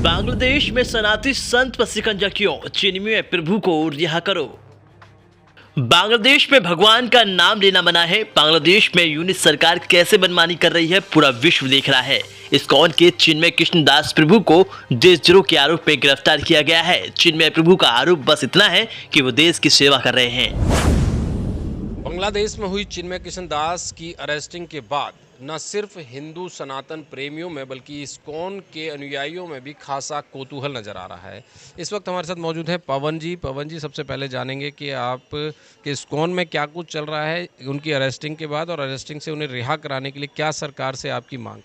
बांग्लादेश में सनातनी संत पर शिकंजा क्यों? चिन्मय प्रभु को रिहा करो। बांग्लादेश में भगवान का नाम लेना मना है। बांग्लादेश में यूनिट सरकार कैसे मनमानी कर रही है, पूरा विश्व देख रहा है। इस्कॉन के चिन्मय कृष्णदास प्रभु को देशद्रोह के आरोप में गिरफ्तार किया गया है। चिन्मय प्रभु का आरोप बस इतना है कि वो देश की सेवा कर रहे हैं। बांग्लादेश में हुई चिन्मय कृष्णदास की अरेस्टिंग के बाद न सिर्फ हिंदू सनातन प्रेमियों में बल्कि इस्कॉन के अनुयायियों में भी खासा कौतूहल नजर आ रहा है। इस वक्त हमारे साथ मौजूद है पवन जी सबसे पहले जानेंगे कि आप के इस्कॉन में क्या कुछ चल रहा है उनकी अरेस्टिंग के बाद, और अरेस्टिंग से उन्हें रिहा कराने के लिए क्या सरकार से आपकी मांग?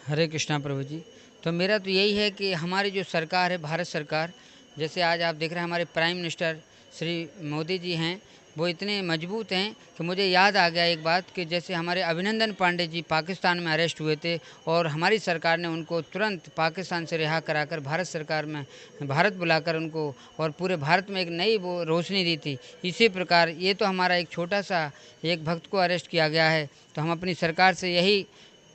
हरे कृष्णा प्रभु जी। तो मेरा तो यही है कि हमारी जो सरकार है, भारत सरकार, जैसे आज आप देख रहे हैं हमारे प्राइम मिनिस्टर श्री मोदी जी हैं, वो इतने मजबूत हैं कि मुझे याद आ गया एक बात कि जैसे हमारे अभिनंदन पांडे जी पाकिस्तान में अरेस्ट हुए थे और हमारी सरकार ने उनको तुरंत पाकिस्तान से रिहा कराकर भारत सरकार में भारत बुलाकर उनको और पूरे भारत में एक नई वो रोशनी दी थी। इसी प्रकार ये तो हमारा एक छोटा सा एक भक्त को अरेस्ट किया गया है। तो हम अपनी सरकार से यही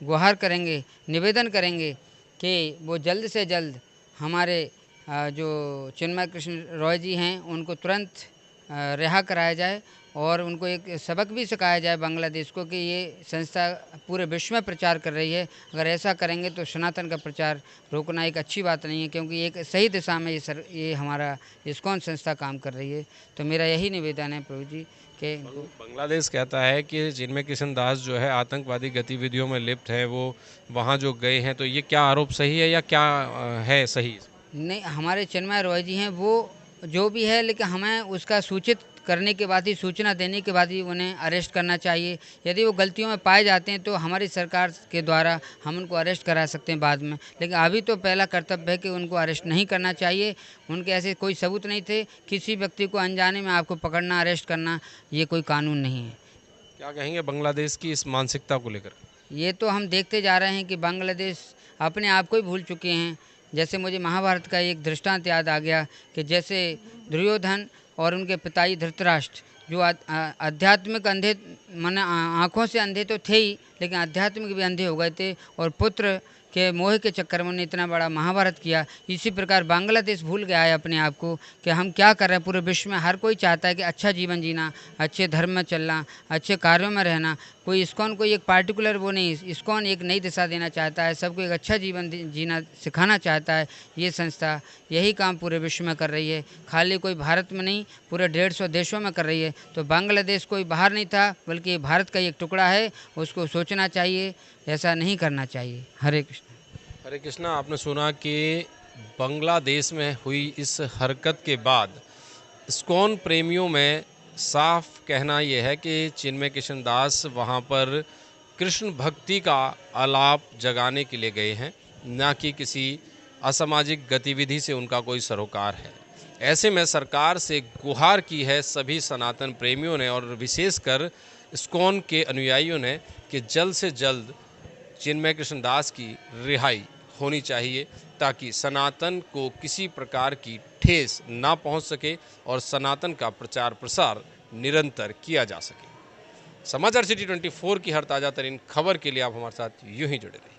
गुहार करेंगे, निवेदन करेंगे कि वो जल्द से जल्द हमारे जो चिन्मय कृष्ण रॉय जी हैं उनको तुरंत रिहा कराया जाए और उनको एक सबक भी सिखाया जाए बांग्लादेश को कि ये संस्था पूरे विश्व में प्रचार कर रही है। अगर ऐसा करेंगे तो सनातन का प्रचार रोकना एक अच्छी बात नहीं है, क्योंकि एक सही दिशा में ये हमारा इस्कॉन संस्था काम कर रही है। तो मेरा यही निवेदन है प्रभु जी कि बांग्लादेश कहता है कि चिन्मय कृष्णदास जो है आतंकवादी गतिविधियों में लिप्त है, वो वहाँ जो गए हैं, तो ये क्या आरोप सही है या क्या है सही? नहीं, हमारे चिन्मय रॉय जी हैं वो जो भी है, लेकिन हमें उसका सूचित करने के बाद ही, सूचना देने के बाद ही उन्हें अरेस्ट करना चाहिए। यदि वो गलतियों में पाए जाते हैं तो हमारी सरकार के द्वारा हम उनको अरेस्ट करा सकते हैं बाद में, लेकिन अभी तो पहला कर्तव्य है कि उनको अरेस्ट नहीं करना चाहिए। उनके ऐसे कोई सबूत नहीं थे। किसी व्यक्ति को अनजाने में आपको पकड़ना, अरेस्ट करना, ये कोई कानून नहीं है। क्या कहेंगे बांग्लादेश की इस मानसिकता को लेकर? ये तो हम देखते जा रहे हैं कि बांग्लादेश अपने आप को ही भूल चुके हैं। जैसे मुझे महाभारत का एक दृष्टांत याद आ गया कि जैसे दुर्योधन और उनके पिताजी धृतराष्ट्र जो आध्यात्मिक अंधे, माने आँखों से अंधे तो थे ही, लेकिन आध्यात्मिक भी अंधे हो गए थे और पुत्र के मोह के चक्कर में उन्होंने इतना बड़ा महाभारत किया। इसी प्रकार बांग्लादेश भूल गया है अपने आप को कि हम क्या कर रहे हैं। पूरे विश्व में हर कोई चाहता है कि अच्छा जीवन जीना, अच्छे धर्म में चलना, अच्छे कार्यों में रहना। कोई इस्कॉन कोई एक पार्टिकुलर वो नहीं, इस्कॉन एक नई दिशा देना चाहता है, सबको एक अच्छा जीवन जीना सिखाना चाहता है। ये संस्था यही काम पूरे विश्व में कर रही है, खाली कोई भारत में नहीं, पूरे 150 देशों में कर रही है। तो बांग्लादेश कोई बाहर नहीं था, बल्कि भारत का एक टुकड़ा है, उसको सोचना चाहिए, ऐसा नहीं करना चाहिए। हरे कृष्ण। हरे कृष्णा, आपने सुना कि बांग्लादेश में हुई इस हरकत के बाद इस्कॉन प्रेमियों में साफ कहना यह है कि चिन्मय कृष्णदास वहाँ पर कृष्ण भक्ति का आलाप जगाने के लिए गए हैं, न कि किसी असामाजिक गतिविधि से उनका कोई सरोकार है। ऐसे में सरकार से गुहार की है सभी सनातन प्रेमियों ने और विशेषकर इस्कॉन के अनुयायियों ने कि जल्द से जल्द चिन्मय कृष्णदास की रिहाई होनी चाहिए, ताकि सनातन को किसी प्रकार की ठेस ना पहुंच सके और सनातन का प्रचार प्रसार निरंतर किया जा सके। समाचार सिटी 24 की हर ताज़ा तरीन खबर के लिए आप हमारे साथ यूं ही जुड़े रहिए।